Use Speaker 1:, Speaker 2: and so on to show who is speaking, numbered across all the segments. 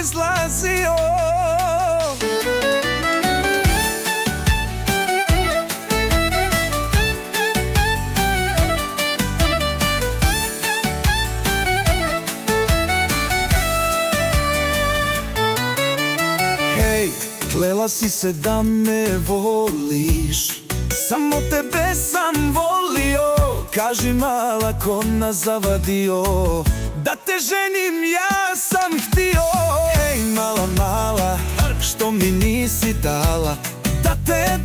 Speaker 1: izlazio. Hej, klela si se da me voliš, samo tebe sam volio. Kaži mala ko nas zavadio, da te ženim ja sam htio. Hej mala, mala, što mi nisi dala, da te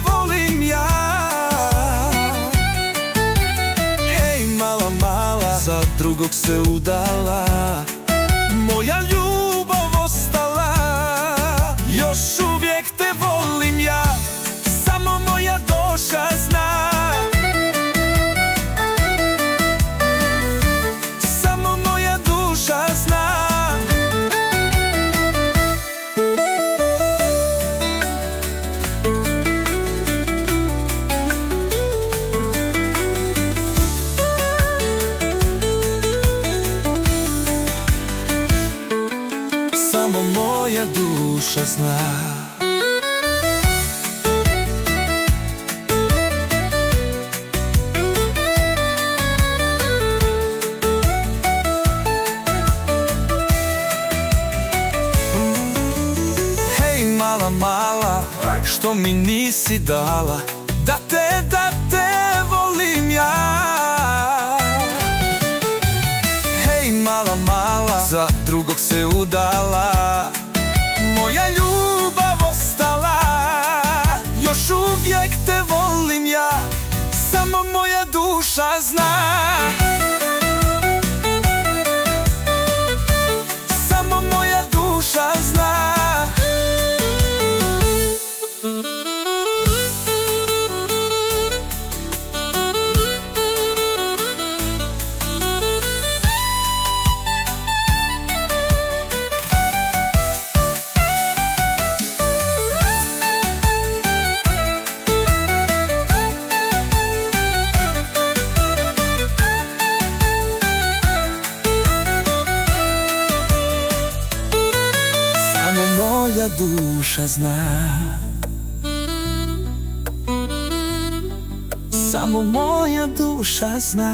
Speaker 1: volim ja. Hej mala, mala, za drugog se udala, moja ljubav ostala. Još uvijek te volim ja, samo moja duša zna. Samo moja duša zna. Samo moja duša zna. Hej mala, mala, što mi nisi dala, da te volim ja. Hej mala, mala, za drugog se udala, moja ljubav ostala. Još uvijek te volim ja, samo moja duša zna. Samo moja duša zna. Moja duša zna. Samo moja duša zna.